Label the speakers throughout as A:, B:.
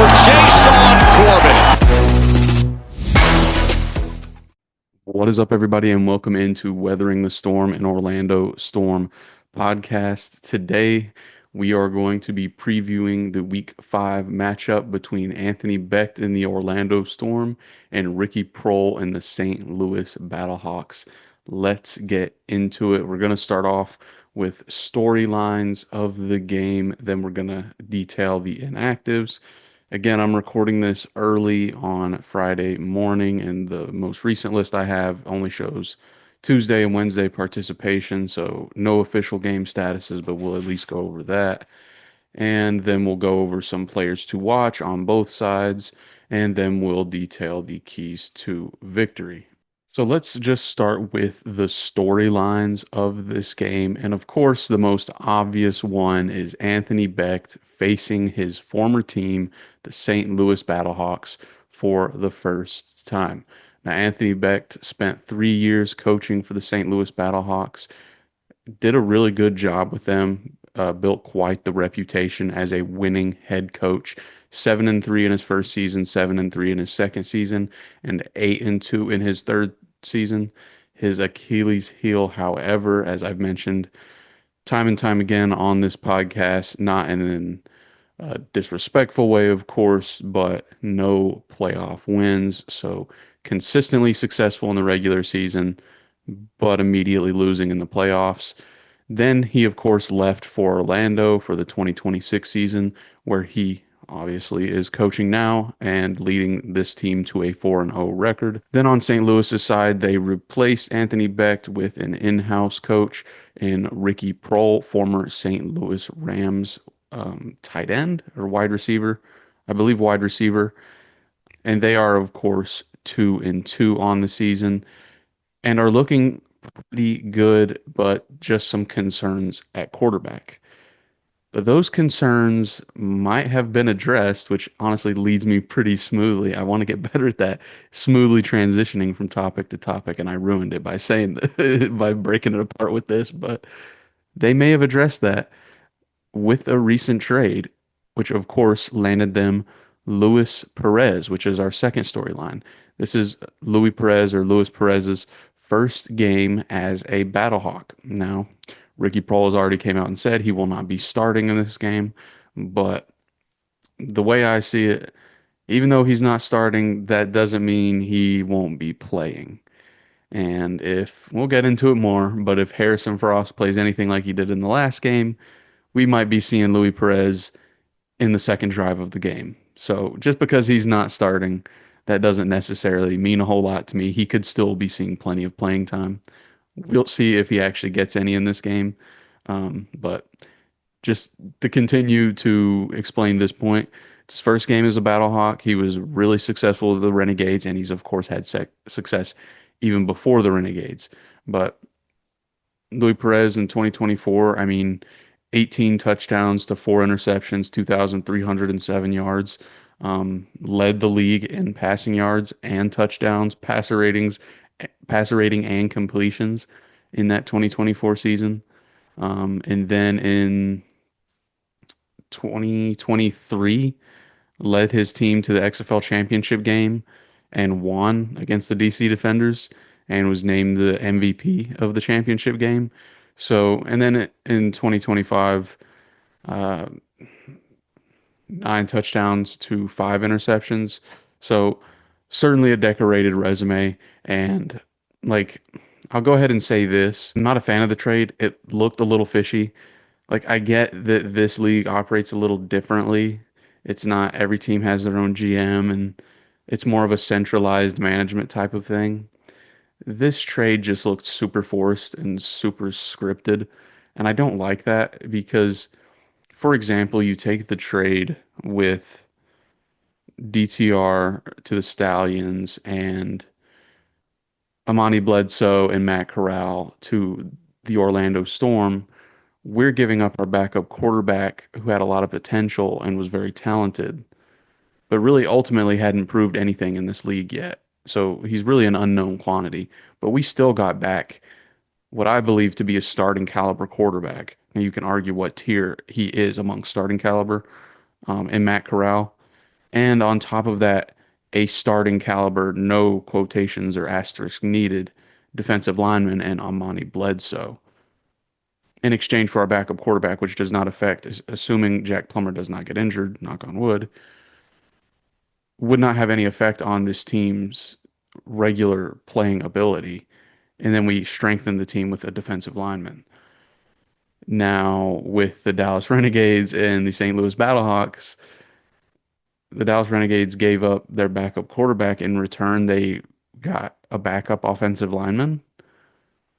A: for Jason Corbett.
B: What is up, everybody, and welcome into Weathering the Storm, an Orlando Storm podcast. Today, we are going to be previewing the Week 5 matchup between Anthony Becht in the Orlando Storm and Ricky Prohl in the St. Louis Battlehawks. Let's get into it. We're going to start off with storylines of the game, then we're going to detail the inactives. Again, I'm recording this early on Friday morning, and the most recent list I have only shows Tuesday and Wednesday participation, so no official game statuses, but we'll at least go over that. And then we'll go over some players to watch on both sides, and then we'll detail the keys to victory. So let's just start with the storylines of this game. And of course, the most obvious one is Anthony Becht facing his former team, the St. Louis Battlehawks, for the first time. Now, Anthony Becht spent 3 years coaching for the St. Louis Battlehawks, did a really good job with them, built quite the reputation as a winning head coach. 7-3 in his first season, 7-3 in his second season, and 8-2 in his third season. His Achilles heel, however, as I've mentioned time and time again on this podcast, not in a disrespectful way, of course, but no playoff wins. So consistently successful in the regular season, but immediately losing in the playoffs. Then he, of course, left for Orlando for the 2026 season, where he obviously is coaching now and leading this team to a 4-0 record. Then on St. Louis's side, they replaced Anthony Becht with an in-house coach in Ricky Prohl, former St. Louis Rams tight end or wide receiver, I believe wide receiver. And they are, of course, 2-2 on the season and are looking pretty good, but just some concerns at quarterback. But those concerns might have been addressed, which honestly leads me pretty smoothly. I want to get better at that, smoothly transitioning from topic to topic, and I ruined it by saying that, by breaking it apart with this, but they may have addressed that with a recent trade, which of course landed them Luis Perez, which is our second storyline. This is Luis Perez or Luis Perez's first game as a Battlehawk. Now, Ricky Prohl has already came out and said he will not be starting in this game, but the way I see it, even though he's not starting, that doesn't mean he won't be playing. And if we'll get into it more, but if Harrison Frost plays anything like he did in the last game, we might be seeing Luis Perez in the second drive of the game. So just because he's not starting, that doesn't necessarily mean a whole lot to me. He could still be seeing plenty of playing time. We'll see if he actually gets any in this game. But just to continue to explain this point, his first game as a Battlehawk, he was really successful with the Renegades, and he's of course had success even before the Renegades. But Luis Perez in 2024, I mean, 18 touchdowns to four interceptions, 2,307 yards. Led the league in passing yards and touchdowns, passer rating and completions in that 2024 season. And then in 2023, led his team to the XFL championship game and won against the DC Defenders and was named the MVP of the championship game. So, and then in 2025, uh, 9 touchdowns to 5 interceptions. So, certainly a decorated resume. And like, I'll go ahead and say this. I'm not a fan of the trade. It looked a little fishy. Like, I get that this league operates a little differently. It's not every team has their own GM and it's more of a centralized management type of thing. This trade just looked super forced and super scripted. And I don't like that because, for example, you take the trade with DTR to the Stallions and Amani Bledsoe and Matt Corral to the Orlando Storm. We're giving up our backup quarterback who had a lot of potential and was very talented, but really ultimately hadn't proved anything in this league yet. So he's really an unknown quantity. But we still got back what I believe to be a starting caliber quarterback. Now you can argue what tier he is among starting caliber, in Matt Corral. And on top of that, a starting caliber, no quotations or asterisks needed, defensive lineman and Amani Bledsoe in exchange for our backup quarterback, which does not affect, assuming Jack Plummer does not get injured, knock on wood, would not have any effect on this team's regular playing ability. And then we strengthen the team with a defensive lineman. Now, with the Dallas Renegades and the St. Louis Battlehawks, the Dallas Renegades gave up their backup quarterback. In return, they got a backup offensive lineman.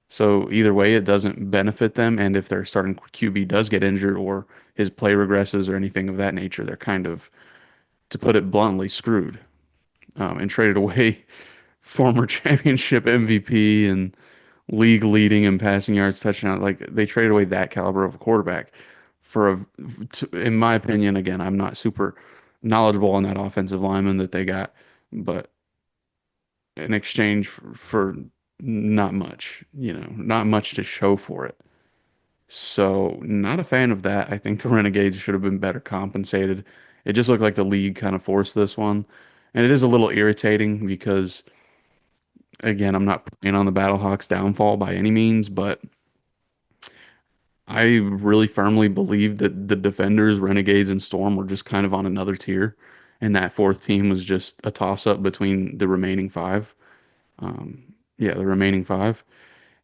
B: So either way, it doesn't benefit them. And if their starting QB does get injured or his play regresses or anything of that nature, they're kind of, to put it bluntly, screwed. And traded away former championship MVP and league leading in passing yards, touchdown. Like they traded away that caliber of a quarterback for in my opinion, again, I'm not super knowledgeable on that offensive lineman that they got, but in exchange for not much, not much to show for it. So, not a fan of that. I think the Renegades should have been better compensated. It just looked like the league kind of forced this one. And it is a little irritating because, again, I'm not playing on the Battlehawks' downfall by any means, but I really firmly believe that the Defenders, Renegades, and Storm were just kind of on another tier. And that fourth team was just a toss-up between the remaining five. Yeah, the remaining five.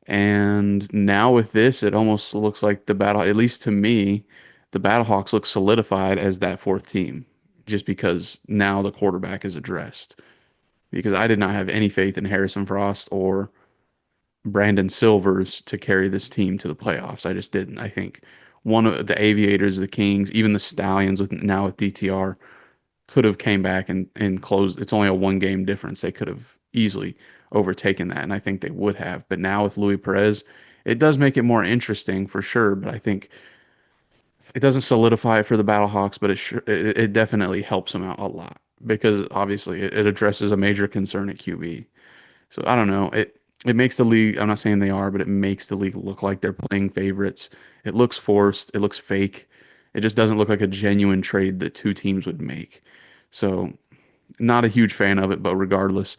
B: And now with this, it almost looks like at least to me, the Battlehawks look solidified as that fourth team, just because now the quarterback is addressed. Because I did not have any faith in Harrison Frost or Brandon Silvers to carry this team to the playoffs. I just didn't. I think one of the Aviators, the Kings, even the Stallions with DTR could have came back and closed. It's only a one game difference. They could have easily overtaken that, and I think they would have. But now with Luis Perez, it does make it more interesting for sure. But I think it doesn't solidify it for the Battlehawks, but it definitely helps them out a lot because obviously it addresses a major concern at QB. So I don't know. It makes the league, I'm not saying they are, but it makes the league look like they're playing favorites. It looks forced. It looks fake. It just doesn't look like a genuine trade that two teams would make. So not a huge fan of it, but regardless,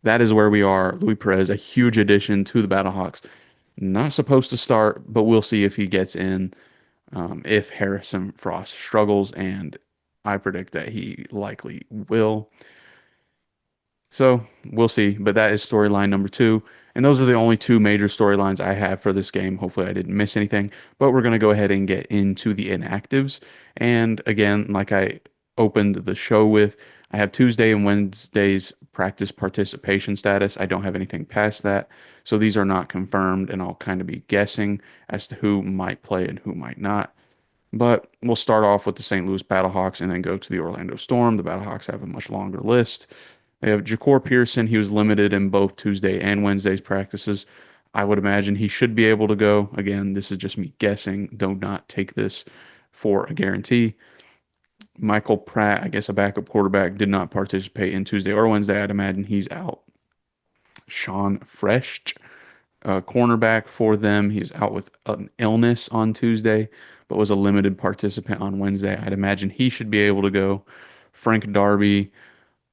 B: that is where we are. Luis Perez, a huge addition to the Battlehawks. Not supposed to start, but we'll see if he gets in. If Harrison Frost struggles, and I predict that he likely will. So we'll see. But that is storyline number two. And those are the only two major storylines I have for this game. Hopefully, I didn't miss anything. But we're going to go ahead and get into the inactives. And again, like I opened the show with, I have Tuesday and Wednesday's practice participation status. I don't have anything past that. So these are not confirmed, and I'll kind of be guessing as to who might play and who might not. But we'll start off with the St. Louis Battlehawks and then go to the Orlando Storm. The Battlehawks have a much longer list. They have Ja'Cour Pearson. He was limited in both Tuesday and Wednesday's practices. I would imagine he should be able to go. Again, this is just me guessing. Do not take this for a guarantee. Michael Pratt, I guess a backup quarterback, did not participate in Tuesday or Wednesday. I'd imagine he's out. Sean Fresh, cornerback for them. He was out with an illness on Tuesday, but was a limited participant on Wednesday. I'd imagine he should be able to go. Frank Darby,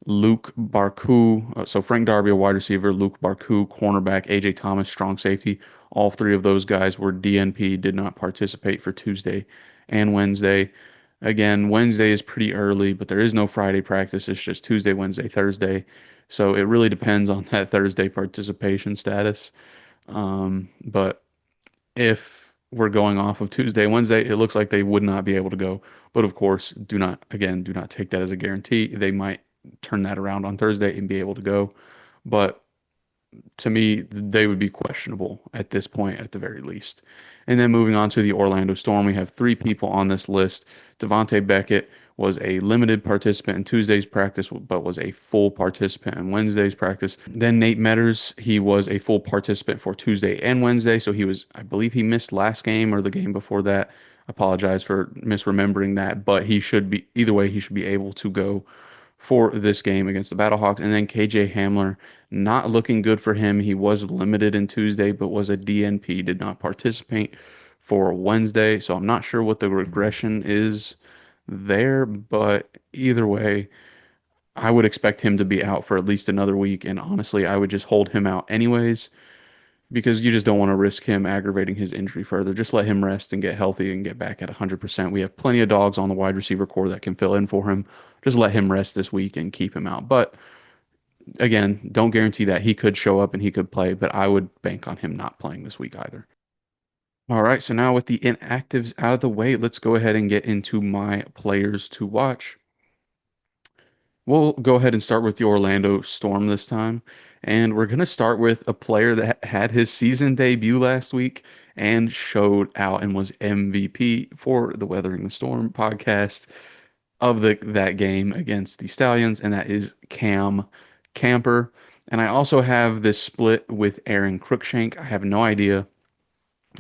B: Luke Barku. So Frank Darby, a wide receiver, Luke Barku, cornerback, AJ Thomas, strong safety. All three of those guys were DNP, did not participate for Tuesday and Wednesday. Again, Wednesday is pretty early, but there is no Friday practice. It's just Tuesday, Wednesday, Thursday. So it really depends on that Thursday participation status. But if we're going off of Tuesday, Wednesday, it looks like they would not be able to go. But of course, do not take that as a guarantee. They might turn that around on Thursday and be able to go. But to me, they would be questionable at this point, at the very least. And then moving on to the Orlando Storm, we have three people on this list. Devontae Beckett was a limited participant in Tuesday's practice, but was a full participant in Wednesday's practice. Then Nate Metters, he was a full participant for Tuesday and Wednesday. So I believe he missed last game or the game before that. Apologize for misremembering that, but either way, he should be able to go for this game against the Battlehawks. And then KJ Hamler, not looking good for him. He was limited in Tuesday, but was a DNP, did not participate for Wednesday. So I'm not sure what the regression is there, but either way, I would expect him to be out for at least another week. And honestly, I would just hold him out anyways because you just don't want to risk him aggravating his injury further. Just let him rest and get healthy and get back at 100%. We have plenty of dogs on the wide receiver core that can fill in for him. Just let him rest this week and keep him out. But again, don't guarantee that he could show up and he could play, but I would bank on him not playing this week either. All right, so now with the inactives out of the way, let's go ahead and get into my players to watch. We'll go ahead and start with the Orlando Storm this time. And we're going to start with a player that had his season debut last week and showed out and was MVP for the Weathering the Storm podcast of that game against the Stallions, and that is Cam Camper. And I also have this split with Aaron Cruikshank. I have no idea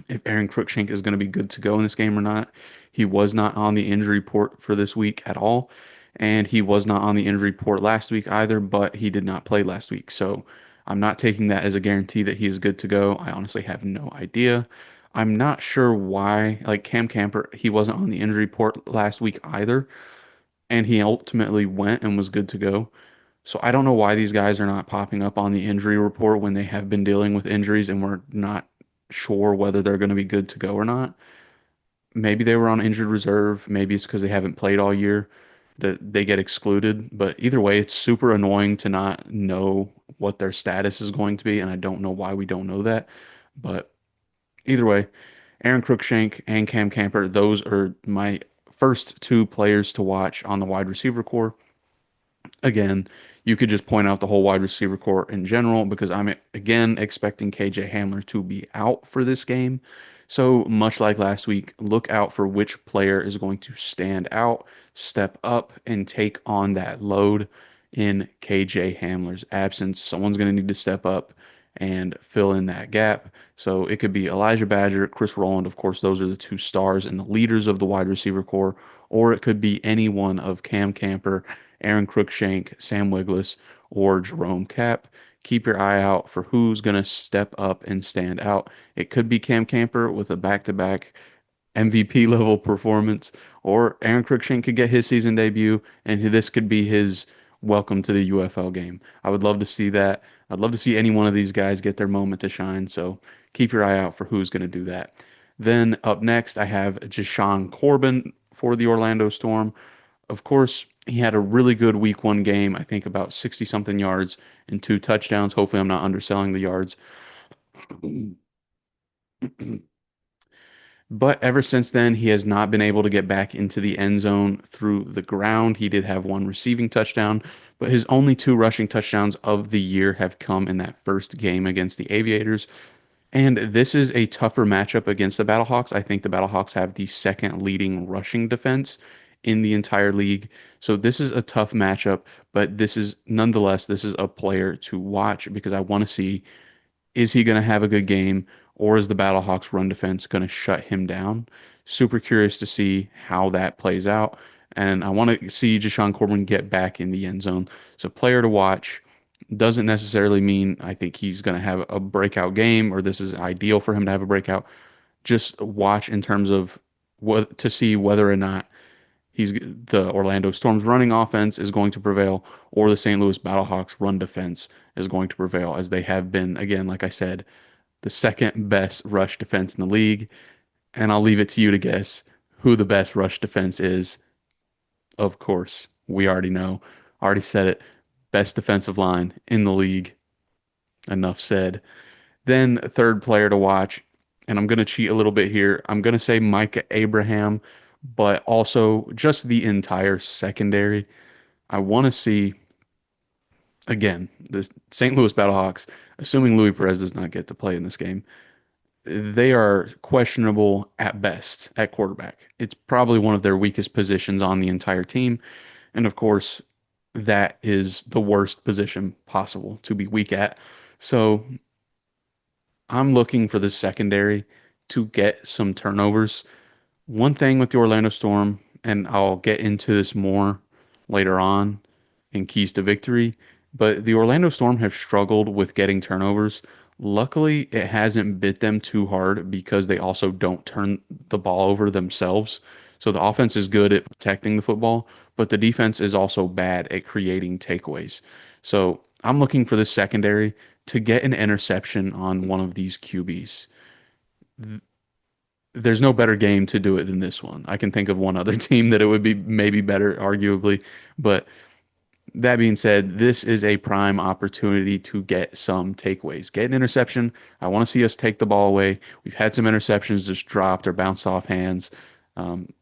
B: if Aaron Cruikshank is going to be good to go in this game or not. He was not on the injury report for this week at all, and he was not on the injury report last week either, but he did not play last week. So I'm not taking that as a guarantee that he is good to go. I honestly have no idea. I'm not sure why, like Cam Camper, he wasn't on the injury report last week either, and he ultimately went and was good to go. So I don't know why these guys are not popping up on the injury report when they have been dealing with injuries and we're not sure whether they're going to be good to go or not. Maybe they were on injured reserve. Maybe it's because they haven't played all year that they get excluded. But either way, it's super annoying to not know what their status is going to be. And I don't know why we don't know that. But either way, Aaron Cruikshank and Cam Camper, those are my first two players to watch on the wide receiver core. Again, you could just point out the whole wide receiver core in general because I'm again expecting KJ Hamler to be out for this game. So much like last week, look out for which player is going to stand out, step up, and take on that load in KJ Hamler's absence. Someone's going to need to step up and fill in that gap. So it could be Elijah Badger, Chris Rowland. Of course, those are the two stars and the leaders of the wide receiver core. Or it could be any one of Cam Camper, Aaron Cruikshank, Sam Wiglusz, or Jerome Cap. Keep your eye out for who's going to step up and stand out. It could be Cam Camper with a back-to-back MVP level performance, or Aaron Cruikshank could get his season debut, and this could be his welcome to the UFL game. I would love to see that. I'd love to see any one of these guys get their moment to shine, so keep your eye out for who's going to do that. Then up next, I have Jashawn Corbin for the Orlando Storm. Of course, he had a really good week one game, I think about 60 something yards and two touchdowns. Hopefully, I'm not underselling the yards. But ever since then, he has not been able to get back into the end zone through the ground. He did have one receiving touchdown, but his only two rushing touchdowns of the year have come in that first game against the Aviators. And this is a tougher matchup against the Battlehawks. I think the Battlehawks have the second leading rushing defense in the entire league. So this is a tough matchup, but this is a player to watch because I want to see, is he going to have a good game, or is the Battlehawks run defense going to shut him down? Super curious to see how that plays out. And I want to see Jashawn Corbin get back in the end zone. So player to watch doesn't necessarily mean I think he's going to have a breakout game or this is ideal for him to have a breakout. Just watch in terms of what to see whether or not the Orlando Storm's running offense is going to prevail or the St. Louis Battlehawks run defense is going to prevail as they have been, again, like I said, the second best rush defense in the league. And I'll leave it to you to guess who the best rush defense is. Of course, we already know. Already said it. Best defensive line in the league. Enough said. Then third player to watch, and I'm going to cheat a little bit here. I'm going to say Micah Abraham, but also just the entire secondary. I want to see, again, the St. Louis Battlehawks, assuming Louis Perez does not get to play in this game, they are questionable at best at quarterback. It's probably one of their weakest positions on the entire team. And of course, that is the worst position possible to be weak at. So I'm looking for the secondary to get some turnovers. One thing with the Orlando Storm, and I'll get into this more later on in keys to victory, but the Orlando Storm have struggled with getting turnovers. Luckily, it hasn't bit them too hard because they also don't turn the ball over themselves. So the offense is good at protecting the football, but the defense is also bad at creating takeaways. So I'm looking for the secondary to get an interception on one of these QBs. There's no better game to do it than this one. I can think of one other team that it would be maybe better, arguably, but that being said, this is a prime opportunity to get some takeaways. Get an interception. I want to see us take the ball away. We've had some interceptions just dropped or bounced off hands.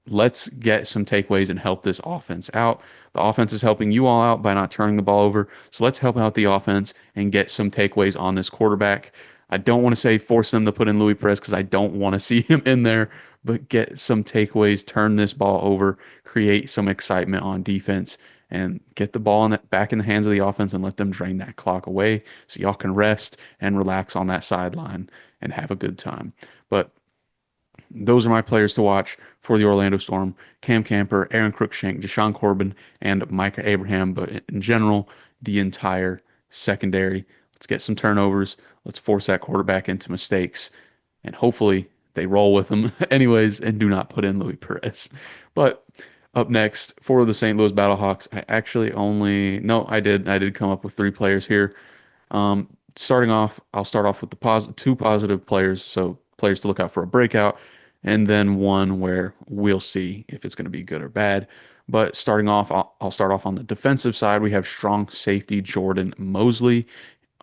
B: Let's get some takeaways and help this offense out. The offense is helping you all out by not turning the ball over. So let's help out the offense and get some takeaways on this quarterback. I don't want to say force them to put in Louis Perez because I don't want to see him in there, but get some takeaways, turn this ball over, create some excitement on defense, and get the ball back in the hands of the offense and let them drain that clock away so y'all can rest and relax on that sideline and have a good time. But those are my players to watch for the Orlando Storm: Cam Camper, Aaron Cruikshank, Deshaun Corbin, and Micah Abraham. But in general, the entire secondary. Let's get some turnovers. Let's force that quarterback into mistakes. And hopefully they roll with them anyways and do not put in Louis Perez. But up next for the St. Louis Battlehawks, I actually only, no, I did come up with three players here. Starting off, I'll start off with the two positive players, so players to look out for a breakout, and then one where we'll see if it's going to be good or bad. But starting off, I'll start off on the defensive side. We have strong safety Jordan Mosley.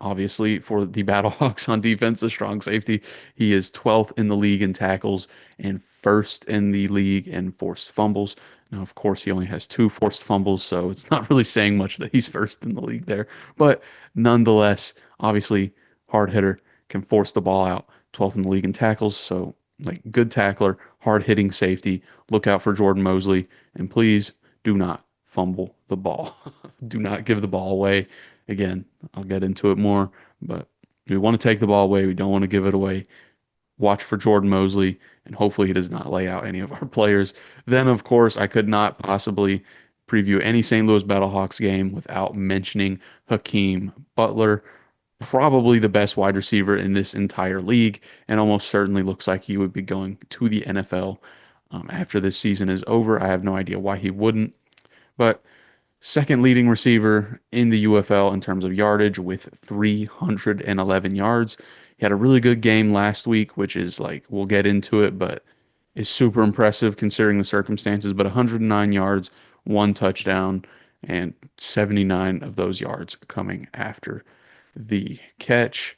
B: Obviously, for the Battlehawks on defense, a strong safety. He is 12th in the league in tackles and first in the league in forced fumbles. Now, of course, he only has two forced fumbles, so it's not really saying much that he's first in the league there. But nonetheless, obviously, hard hitter, can force the ball out. 12th in the league in tackles, so like good tackler, hard hitting safety. Look out for Jordan Mosley, and please do not fumble the ball. Do not give the ball away. Again, I'll get into it more, but we want to take the ball away. We don't want to give it away. Watch for Jordan Mosley, and hopefully he does not lay out any of our players. Then, of course, I could not possibly preview any St. Louis Battlehawks game without mentioning Hakeem Butler, probably the best wide receiver in this entire league, and almost certainly looks like he would be going to the NFL after this season is over. I have no idea why he wouldn't, but second leading receiver in the UFL in terms of yardage with 311 yards. He had a really good game last week, which is like, we'll get into it, but is super impressive considering the circumstances. But 109 yards, one touchdown, and 79 of those yards coming after the catch.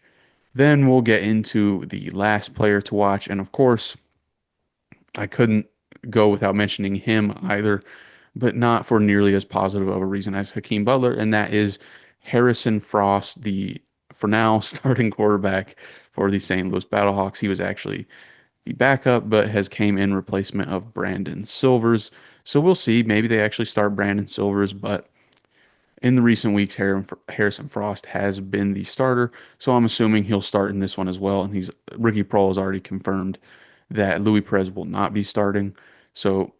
B: Then we'll get into the last player to watch. And of course, I couldn't go without mentioning him either, but not for nearly as positive of a reason as Hakeem Butler, and that is Harrison Frost, the for now starting quarterback for the St. Louis Battlehawks. He was actually the backup, but has came in replacement of Brandon Silvers. So we'll see. Maybe they actually start Brandon Silvers, but in the recent weeks, Harrison Frost has been the starter, so I'm assuming he'll start in this one as well. And Ricky Prohl has already confirmed that Louis Perez will not be starting. So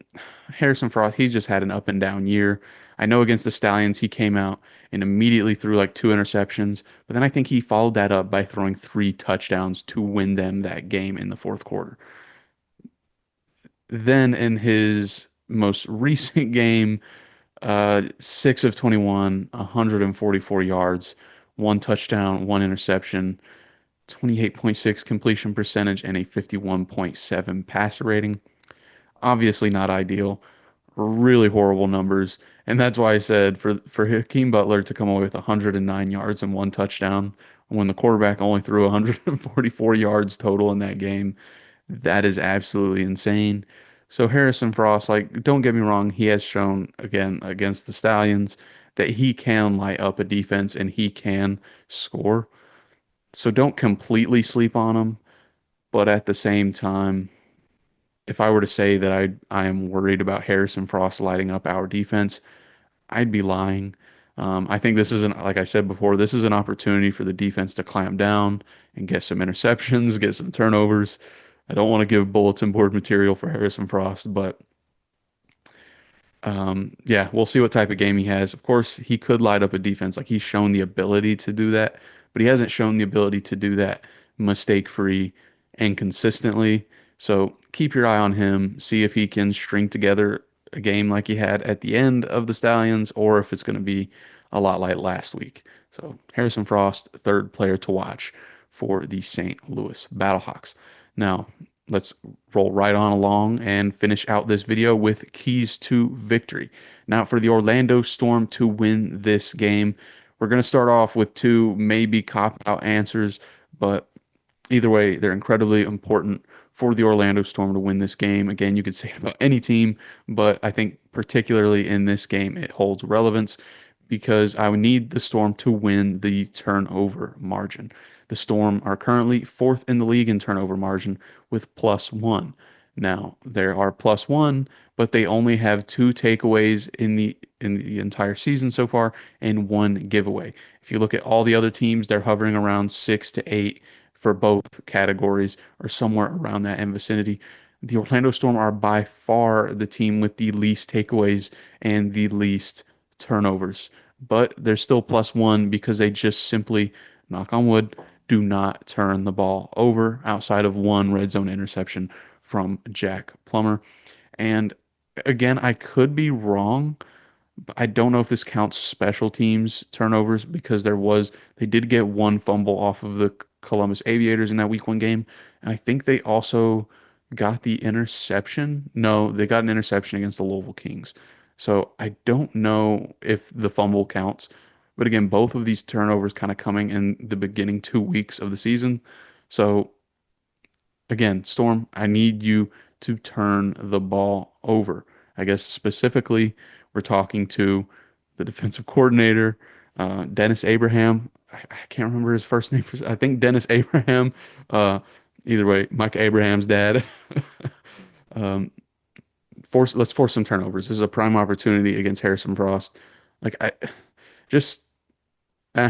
B: Harrison Frost, he's just had an up and down year. I know against the Stallions, he came out and immediately threw like two interceptions, but then I think he followed that up by throwing three touchdowns to win them that game in the fourth quarter. Then in his most recent game, 6 of 21, 144 yards, one touchdown, one interception, 28.6 completion percentage, and a 51.7 passer rating. Obviously not ideal, really horrible numbers. And that's why I said for Hakeem Butler to come away with 109 yards and one touchdown when the quarterback only threw 144 yards total in that game, that is absolutely insane. So Harrison Frost, like, don't get me wrong, he has shown again against the Stallions that he can light up a defense and he can score. So don't completely sleep on him, but at the same time, if I were to say that I am worried about Harrison Frost lighting up our defense, I'd be lying. I think this isn't, like I said before, this is an opportunity for the defense to clamp down and get some interceptions, get some turnovers. I don't want to give bulletin board material for Harrison Frost, but yeah, we'll see what type of game he has. Of course, he could light up a defense. Like, he's shown the ability to do that, but he hasn't shown the ability to do that mistake-free and consistently. So keep your eye on him. See if he can string together a game like he had at the end of the Stallions or if it's going to be a lot like last week. So Harrison Frost, third player to watch for the St. Louis Battlehawks. Now, let's roll right on along and finish out this video with keys to victory. Now, for the Orlando Storm to win this game, we're going to start off with two maybe cop-out answers, but either way, they're incredibly important for the Orlando Storm to win this game. Again, you could say it about any team, but I think particularly in this game, it holds relevance because I would need the Storm to win the turnover margin. The Storm are currently fourth in the league in turnover margin with +1. Now, there are +1, but they only have two takeaways in the entire season so far and one giveaway. If you look at all the other teams, they're hovering around 6 to 8 for both categories or somewhere around that in vicinity. The Orlando Storm are by far the team with the least takeaways and the least turnovers, but they're still +1 because they just simply, knock on wood, do not turn the ball over outside of one red zone interception from Jack Plummer. And again, I could be wrong. I don't know if this counts special teams turnovers because they did get one fumble off of the Columbus Aviators in that week 1 game. And I think they also got the interception. No, they got an interception against the Louisville Kings. So I don't know if the fumble counts. But again, both of these turnovers kind of coming in the beginning 2 weeks of the season. So again, Storm, I need you to turn the ball over. I guess specifically, we're talking to the defensive coordinator, Dennis Abraham. I can't remember his first name. I think Dennis Abraham. Uh, Either way, Mike Abraham's dad. um, let's force some turnovers. This is a prime opportunity against Harrison Frost. Like I just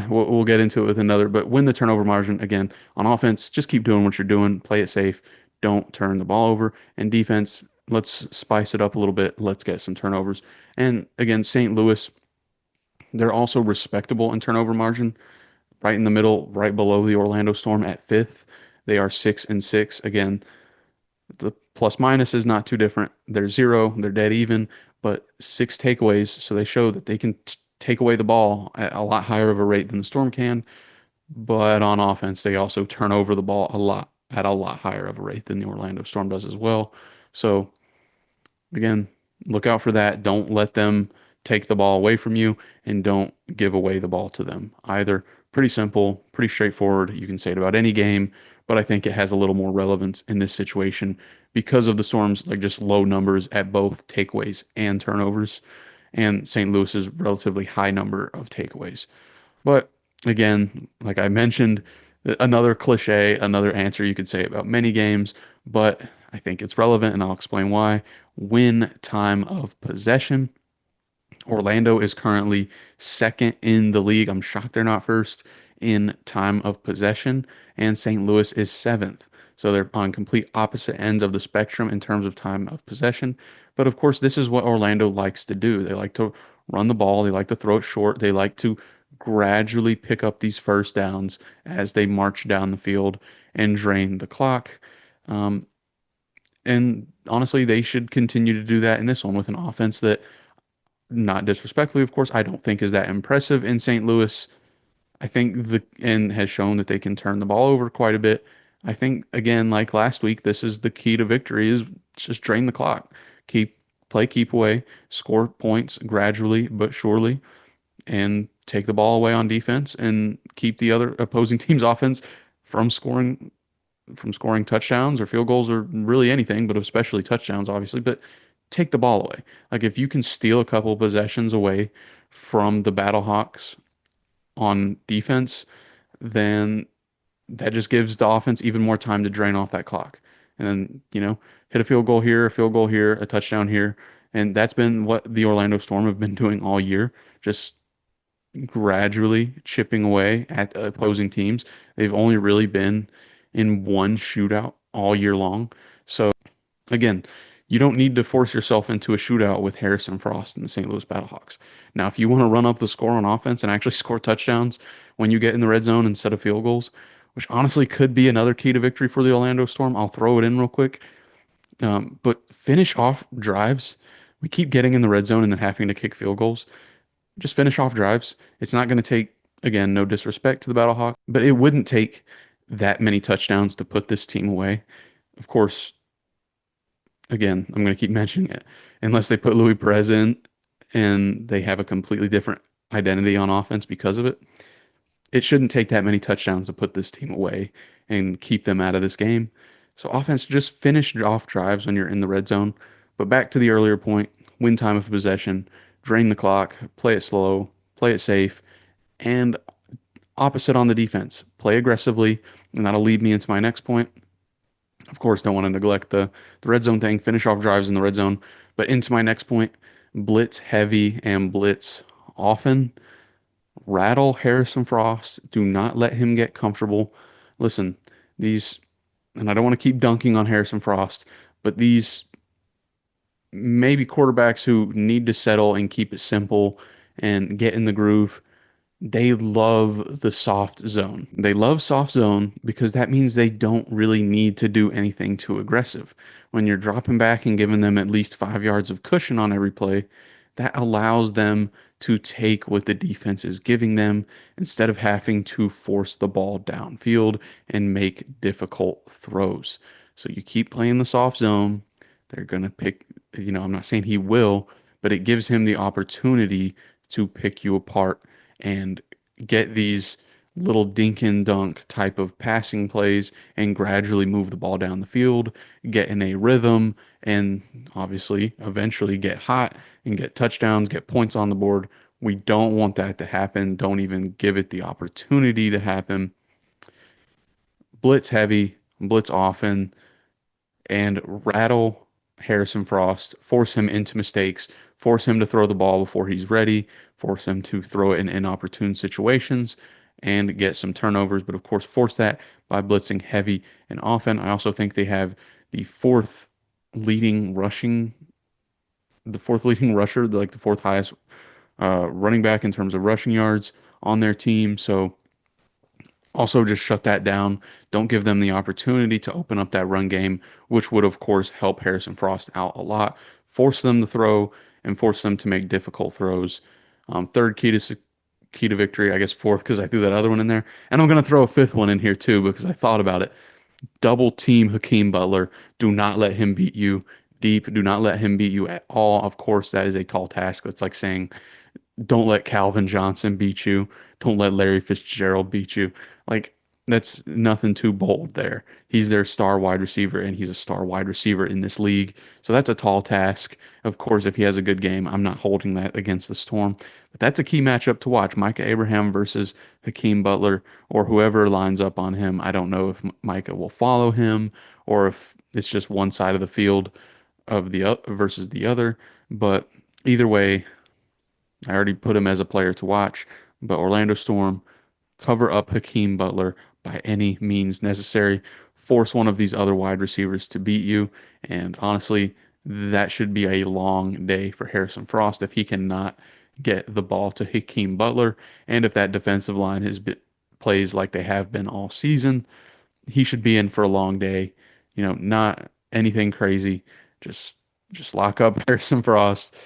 B: we'll get into it with another, but win the turnover margin again on offense. Just keep doing what you're doing. Play it safe. Don't turn the ball over. And defense, let's spice it up a little bit. Let's get some turnovers. And again, St. Louis, they're also respectable in turnover margin, right in the middle, right below the Orlando Storm at fifth. They are 6-6. Again, the plus minus is not too different. They're 0, they're dead even, but 6 takeaways. So they show that they can take away the ball at a lot higher of a rate than the Storm can. But on offense, they also turn over the ball at a lot higher of a rate than the Orlando Storm does as well. So again, look out for that. Don't let them take the ball away from you and don't give away the ball to them either. Pretty simple, pretty straightforward. You can say it about any game, but I think it has a little more relevance in this situation because of the Storm's like just low numbers at both takeaways and turnovers and St. Louis's relatively high number of takeaways. But again, like I mentioned, another cliche, another answer you could say about many games, but I think it's relevant and I'll explain why. Win time of possession. Orlando is currently second in the league. I'm shocked they're not first in time of possession, and St. Louis is seventh. So they're on complete opposite ends of the spectrum in terms of time of possession. But of course, this is what Orlando likes to do. They like to run the ball, they like to throw it short, they like to gradually pick up these first downs as they march down the field and drain the clock. Um, and honestly, they should continue to do that in this one with an offense that, not disrespectfully, of course, I don't think is that impressive in St. Louis. I think and has shown that they can turn the ball over quite a bit. I think again, like last week, this is the key to victory is just drain the clock. Keep away, score points gradually but surely, and take the ball away on defense and keep the other opposing team's offense from scoring touchdowns or field goals or really anything, but especially touchdowns, obviously. But take the ball away. Like if you can steal a couple possessions away from the Battlehawks on defense, then that just gives the offense even more time to drain off that clock. And then, hit a field goal here, a field goal here, a touchdown here. And that's been what the Orlando Storm have been doing all year, just gradually chipping away at opposing teams. They've only really been in one shootout all year long. So again, you don't need to force yourself into a shootout with Harrison Frost and the St. Louis Battlehawks. Now, if you want to run up the score on offense and actually score touchdowns when you get in the red zone instead of field goals, which honestly could be another key to victory for the Orlando Storm, I'll throw it in real quick. But finish off drives we keep getting in the red zone and then having to kick field goals. Just finish off drives. It's not going to take, again, no disrespect to the Battlehawks, but it wouldn't take that many touchdowns to put this team away. Of course, again, I'm going to keep mentioning it. Unless they put Louis Perez in and they have a completely different identity on offense because of it, it shouldn't take that many touchdowns to put this team away and keep them out of this game. So offense, just finish off drives when you're in the red zone. But back to the earlier point, win time of possession, drain the clock, play it slow, play it safe, and opposite on the defense, play aggressively, and that'll lead me into my next point. Of course, don't want to neglect the red zone thing, finish off drives in the red zone. But into my next point, blitz heavy and blitz often. Rattle Harrison Frost. Do not let him get comfortable. Listen, these, and I don't want to keep dunking on Harrison Frost, but these maybe quarterbacks who need to settle and keep it simple and get in the groove, they love the soft zone. They love soft zone because that means they don't really need to do anything too aggressive. When you're dropping back and giving them at least 5 yards of cushion on every play, that allows them to take what the defense is giving them instead of having to force the ball downfield and make difficult throws. So you keep playing the soft zone. They're going to pick, I'm not saying he will, but it gives him the opportunity to pick you apart and get these little dink and dunk type of passing plays and gradually move the ball down the field, get in a rhythm, and obviously eventually get hot and get touchdowns, get points on the board. We don't want that to happen. Don't even give it the opportunity to happen. Blitz heavy, blitz often, and rattle Harrison Frost, force him into mistakes, force him to throw the ball before he's ready, force him to throw it in inopportune situations and get some turnovers. But of course, force that by blitzing heavy and often. I also think they have the leading rushing, the fourth leading rusher, like the fourth highest running back in terms of rushing yards on their team. So also just shut that down. Don't give them the opportunity to open up that run game, which would, of course, help Harrison Frost out a lot. Force them to throw and force them to make difficult throws. Third key to victory, I guess fourth because I threw that other one in there. And I'm going to throw a fifth one in here too because I thought about it. Double team Hakeem Butler. Do not let him beat you deep. Do not let him beat you at all. Of course, that is a tall task. That's like saying don't let Calvin Johnson beat you. Don't let Larry Fitzgerald beat you. Like, that's nothing too bold there. He's their star wide receiver, and he's a star wide receiver in this league. So that's a tall task. Of course, if he has a good game, I'm not holding that against the Storm. But that's a key matchup to watch. Micah Abraham versus Hakeem Butler, or whoever lines up on him. I don't know if Micah will follow him or if it's just one side of the field of the versus the other. But either way, I already put him as a player to watch, but Orlando Storm, cover up Hakeem Butler by any means necessary. Force one of these other wide receivers to beat you. And honestly, that should be a long day for Harrison Frost if he cannot get the ball to Hakeem Butler. And if that defensive line plays like they have been all season, he should be in for a long day. Not anything crazy. Just just lock up Harrison Frost,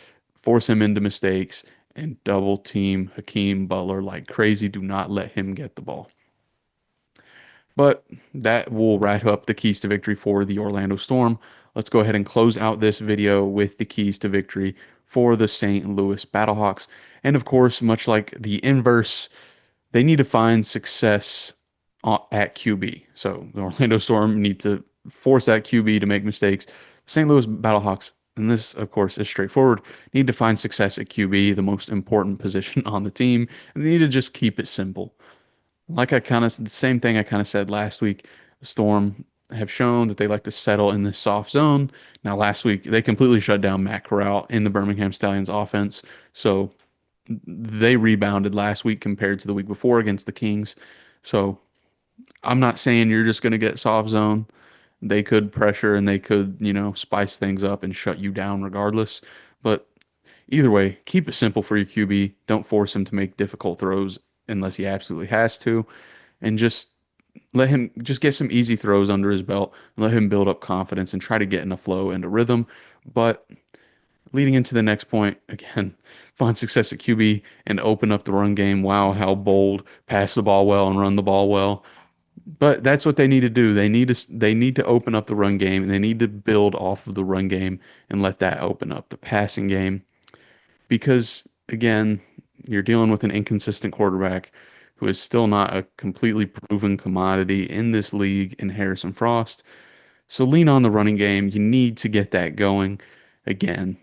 B: force him into mistakes, and double team Hakeem Butler like crazy. Do not let him get the ball. But that will wrap up the keys to victory for the Orlando Storm. Let's go ahead and close out this video with the keys to victory for the St. Louis Battlehawks. And of course, much like the inverse, they need to find success at QB. So the Orlando Storm need to force that QB to make mistakes. St. Louis Battlehawks, and this, of course, is straightforward, need to find success at QB, the most important position on the team, and they need to just keep it simple. Like the same thing I kind of said last week, the Storm have shown that they like to settle in the soft zone. Now, last week, they completely shut down Matt Corral in the Birmingham Stallions offense. So they rebounded last week compared to the week before against the Kings. So I'm not saying you're just going to get soft zone. They could pressure and they could, spice things up and shut you down regardless. But either way, keep it simple for your QB. Don't force him to make difficult throws unless he absolutely has to. And just let him just get some easy throws under his belt and let him build up confidence and try to get in a flow and a rhythm. But Leading into the next point, again, find success at QB and open up the run game. Wow, how bold. Pass the ball well and run the ball well. But that's what they need to do. They need to open up the run game and they need to build off of the run game and let that open up the passing game. Because again, you're dealing with an inconsistent quarterback who is still not a completely proven commodity in this league in Harrison Frost. So lean on the running game. You need to get that going. Again,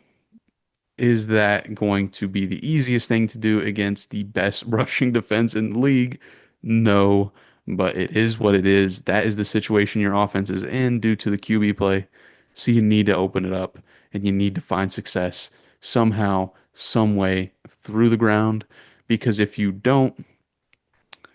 B: is that going to be the easiest thing to do against the best rushing defense in the league? No, but it is what it is. That is the situation your offense is in due to the QB play. So you need to open it up and you need to find success somehow, some way through the ground. Because if you don't,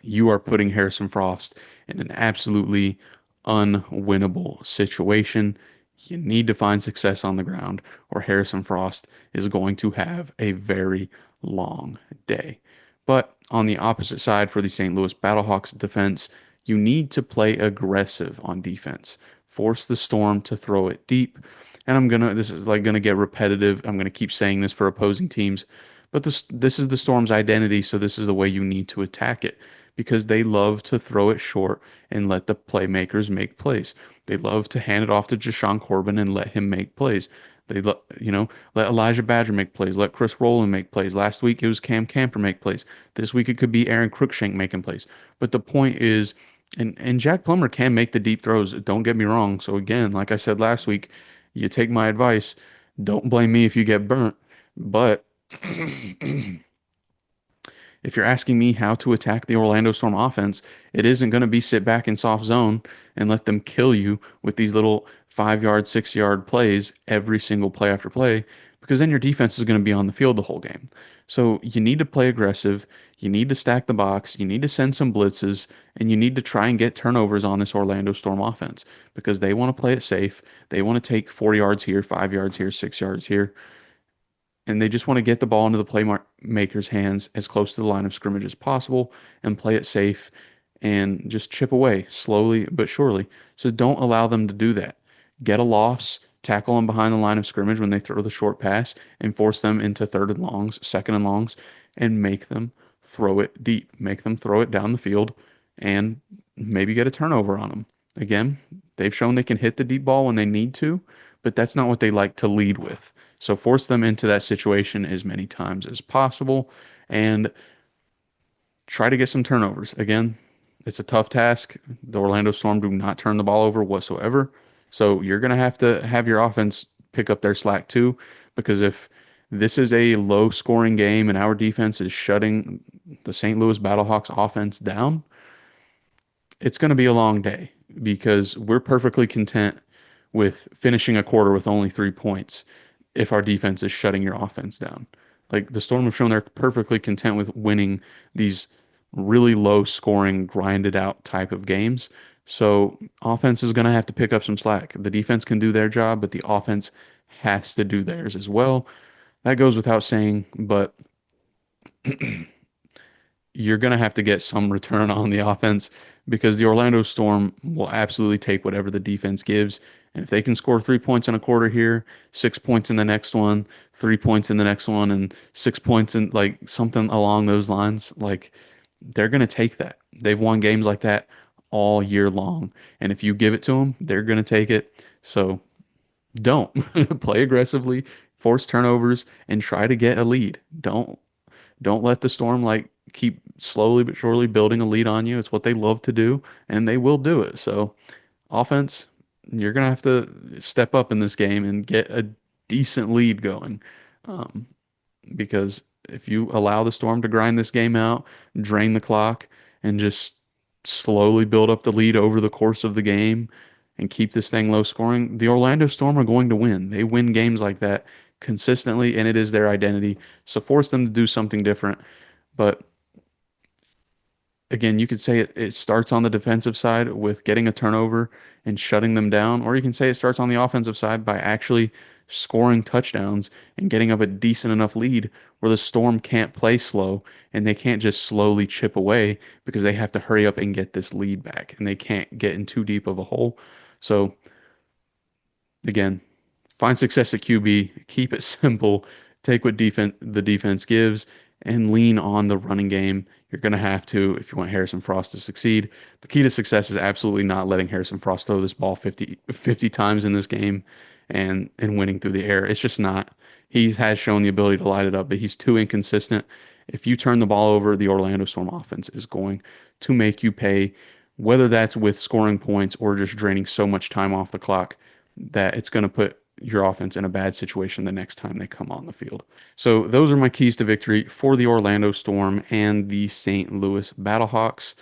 B: you are putting Harrison Frost in an absolutely unwinnable situation. You need to find success on the ground, or Harrison Frost is going to have a very long day. But on the opposite side for the St. Louis Battlehawks defense, you need to play aggressive on defense. Force the Storm to throw it deep. And this is like gonna get repetitive. I'm gonna keep saying this for opposing teams, but this is the Storm's identity, so this is the way you need to attack it because they love to throw it short and let the playmakers make plays. They love to hand it off to Jashawn Corbin and let him make plays. Let Elijah Badger make plays, let Chris Rowland make plays. Last week it was Cam Camper make plays. This week it could be Aaron Cruikshank making plays. But the point is, and Jack Plummer can make the deep throws. Don't get me wrong. So again, like I said last week, you take my advice. Don't blame me if you get burnt. But if you're asking me how to attack the Orlando Storm offense, it isn't going to be sit back in soft zone and let them kill you with these little 5 yard, 6 yard plays every single play after play, because then your defense is going to be on the field the whole game. So you need to play aggressive. You need to stack the box. You need to send some blitzes, and you need to try and get turnovers on this Orlando Storm offense because they want to play it safe. They want to take 4 yards here, 5 yards here, 6 yards here, and they just want to get the ball into the playmaker's hands as close to the line of scrimmage as possible and play it safe and just chip away slowly but surely. So don't allow them to do that. Get a loss, tackle them behind the line of scrimmage when they throw the short pass, and force them into third and longs, second and longs, and make them throw it deep. Make them throw it down the field and maybe get a turnover on them. Again, they've shown they can hit the deep ball when they need to, but that's not what they like to lead with. So force them into that situation as many times as possible and try to get some turnovers. Again, it's a tough task. The Orlando Storm do not turn the ball over whatsoever. So you're going to have your offense pick up their slack too, because if this is a low scoring game and our defense is shutting the St. Louis Battlehawks offense down, it's going to be a long day because we're perfectly content with finishing a quarter with only 3 points if our defense is shutting your offense down. Like the Storm have shown they're perfectly content with winning these really low scoring, grinded out type of games. So offense is going to have to pick up some slack. The defense can do their job, but the offense has to do theirs as well. That goes without saying, but you're going to have to get some return on the offense because the Orlando Storm will absolutely take whatever the defense gives. And if they can score 3 points in a quarter here, 6 points in the next one, 3 points in the next one, and 6 points in like something along those lines, like they're going to take that. They've won games like that all year long. And if you give it to them, they're going to take it. So don't play aggressively, force turnovers, and try to get a lead. Don't let the Storm like keep slowly but surely building a lead on you. It's what they love to do, and they will do it. So, offense, you're gonna have to step up in this game and get a decent lead going. Um, because if you allow the Storm to grind this game out, drain the clock, and just slowly build up the lead over the course of the game and keep this thing low scoring, the Orlando Storm are going to win. They win games like that consistently, and it is their identity. So force them to do something different. But again, you could say it starts on the defensive side with getting a turnover and shutting them down, or you can say it starts on the offensive side by actually scoring touchdowns and getting up a decent enough lead where the Storm can't play slow and they can't just slowly chip away because they have to hurry up and get this lead back and they can't get in too deep of a hole. So again, find success at QB, keep it simple, take what the defense gives, and lean on the running game. You're going to have to if you want Harrison Frost to succeed. The key to success is absolutely not letting Harrison Frost throw this ball 50 times in this game and winning through the air. It's just not. He has shown the ability to light it up, but he's too inconsistent. If you turn the ball over, the Orlando Storm offense is going to make you pay, whether that's with scoring points or just draining so much time off the clock that it's going to put your offense in a bad situation the next time they come on the field. So those are my keys to victory for the Orlando Storm and the St. Louis Battlehawks.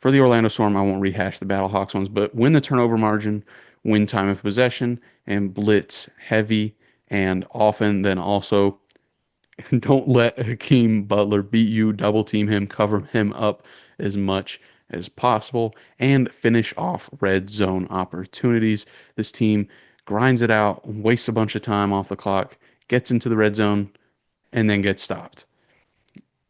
B: For the Orlando Storm, I won't rehash the Battlehawks ones, but win the turnover margin, win time of possession, and blitz heavy and often. Then also don't let Hakeem Butler beat you, double team him, cover him up as much as possible, and finish off red zone opportunities. This team grinds it out, wastes a bunch of time off the clock, gets into the red zone, and then gets stopped.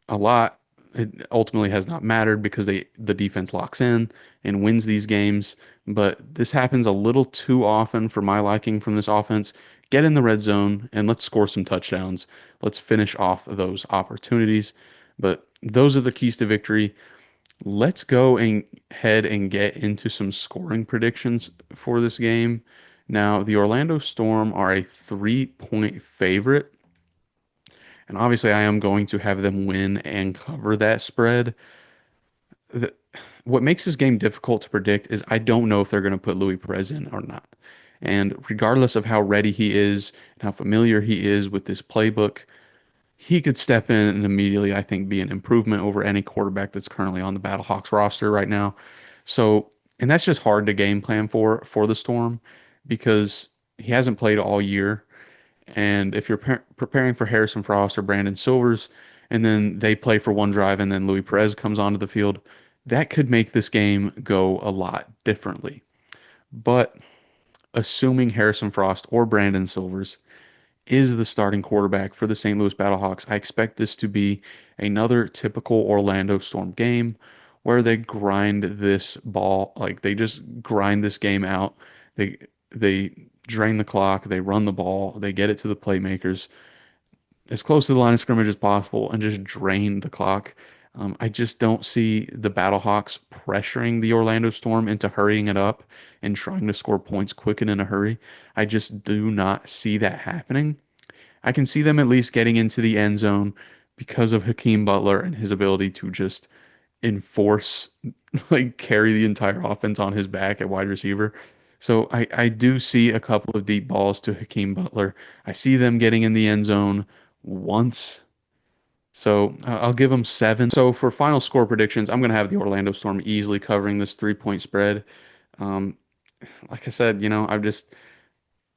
B: A lot. It ultimately has not mattered because the defense locks in and wins these games. But this happens a little too often for my liking from this offense. Get in the red zone and let's score some touchdowns. Let's finish off those opportunities. But those are the keys to victory. Let's go and head and get into some scoring predictions for this game. Now, the Orlando Storm are a 3-point favorite. And obviously, I am going to have them win and cover that spread. The, what makes this game difficult to predict is I don't know if they're going to put Louis Perez in or not. And regardless of how ready he is and how familiar he is with this playbook, he could step in and immediately, I think, be an improvement over any quarterback that's currently on the Battlehawks roster right now. So, and that's just hard to game plan for the Storm because he hasn't played all year. And if you're preparing for Harrison Frost or Brandon Silvers, and then they play for one drive and then Louis Perez comes onto the field, that could make this game go a lot differently. But assuming Harrison Frost or Brandon Silvers is the starting quarterback for the St. Louis Battlehawks, I expect this to be another typical Orlando Storm game where they grind this ball, like they just grind this game out. They drain the clock, they run the ball, they get it to the playmakers as close to the line of scrimmage as possible and just drain the clock. I just don't see the Battlehawks pressuring the Orlando Storm into hurrying it up and trying to score points quick and in a hurry. I just do not see that happening. I can see them at least getting into the end zone because of Hakeem Butler and his ability to just enforce, like carry the entire offense on his back at wide receiver. So I do see a couple of deep balls to Hakeem Butler. I see them getting in the end zone once. So I'll give them 7. So for final score predictions, I'm going to have the Orlando Storm easily covering this 3-point spread. Um, like I said, I've just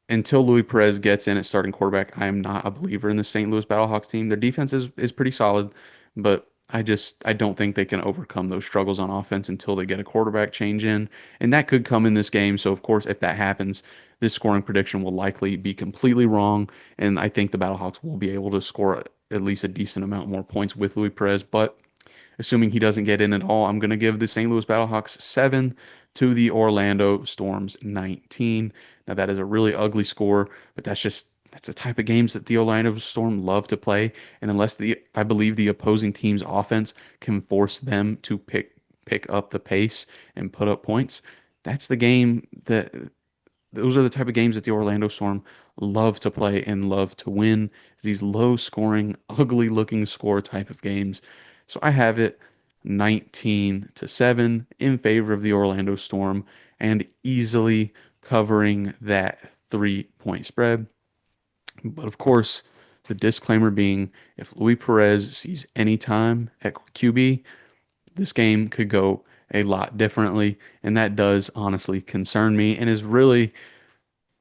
B: until Louis Perez gets in at starting quarterback, I am not a believer in the St. Louis Battlehawks team. Their defense is pretty solid, but I don't think they can overcome those struggles on offense until they get a quarterback change in. And that could come in this game. So of course, if that happens, this scoring prediction will likely be completely wrong. And I think the Battlehawks will be able to score at least a decent amount more points with Louis Perez. But assuming he doesn't get in at all, I'm going to give the St. Louis Battlehawks 7 to the Orlando Storms 19. Now that is a really ugly score, but that's the type of games that the Orlando Storm love to play. And unless I believe the opposing team's offense can force them to pick up the pace and put up points, that's the game that those are the type of games that the Orlando Storm love to play and love to win. Is these low scoring, ugly looking score type of games. So I have it 19-7 in favor of the Orlando Storm and easily covering that 3-point spread. But of course, the disclaimer being if Louis Perez sees any time at QB, this game could go a lot differently. And that does honestly concern me and is really,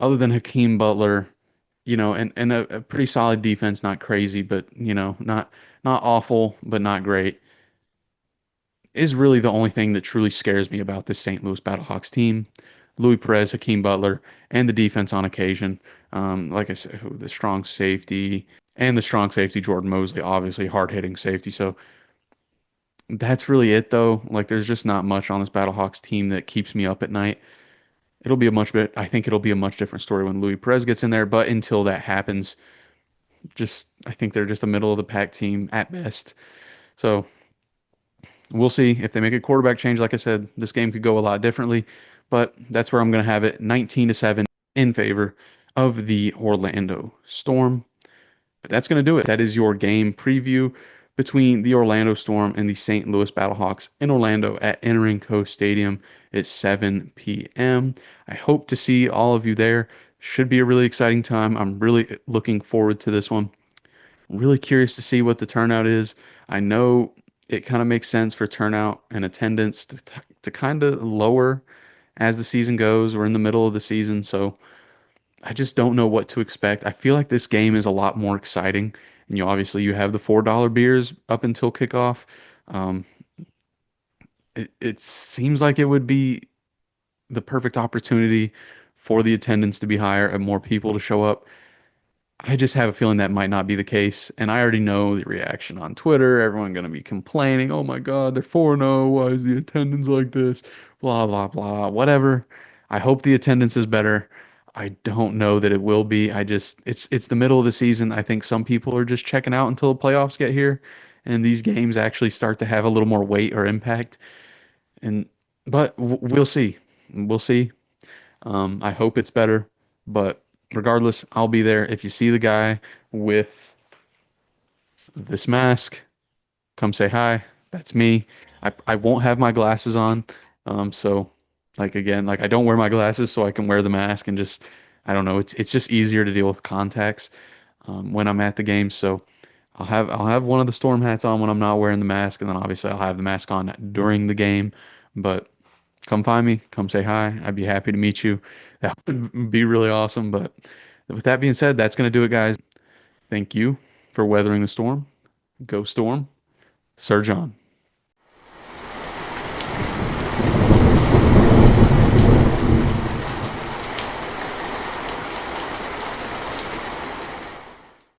B: other than Hakeem Butler, and a pretty solid defense, not crazy, but, not awful, but not great, is really the only thing that truly scares me about this St. Louis Battlehawks team. Louis Perez, Hakeem Butler, and the defense on occasion. Like I said, the strong safety, Jordan Mosley, obviously hard-hitting safety. So that's really it, though. Like, there's just not much on this Battlehawks team that keeps me up at night. It'll be a much bit. I think it'll be a much different story when Louis Perez gets in there. But until that happens, just I think they're just a middle of the pack team at best. So we'll see if they make a quarterback change. Like I said, this game could go a lot differently, but that's where I'm going to have it 19-7 in favor of the Orlando Storm. But that's going to do it. That is your game preview between the Orlando Storm and the St. Louis Battlehawks in Orlando at Entering Co Stadium at 7 p.m. I hope to see all of you there. Should be a really exciting time. I'm really looking forward to this one. Really curious to see what the turnout is. I know it kind of makes sense for turnout and attendance to kind of lower as the season goes. We're in the middle of the season, so I just don't know what to expect. I feel like this game is a lot more exciting. And obviously you have the $4 beers up until kickoff. Um, it seems like it would be the perfect opportunity for the attendance to be higher and more people to show up. I just have a feeling that might not be the case. And I already know the reaction on Twitter. Everyone going to be complaining, oh my God, they're 4-0. Why is the attendance like this? Blah, blah, blah, whatever. I hope the attendance is better. I don't know that it will be. It's the middle of the season. I think some people are just checking out until the playoffs get here and these games actually start to have a little more weight or impact. And but we'll see. We'll see. I hope it's better, but regardless, I'll be there. If you see the guy with this mask, come say hi. That's me. I won't have my glasses on. So like again, like I don't wear my glasses so I can wear the mask and just I don't know, it's just easier to deal with contacts when I'm at the game. So I'll have one of the storm hats on when I'm not wearing the mask, and then obviously I'll have the mask on during the game. But come find me, come say hi. I'd be happy to meet you. That would be really awesome. But with that being said, that's gonna do it, guys. Thank you for weathering the storm. Go Storm. Surge on.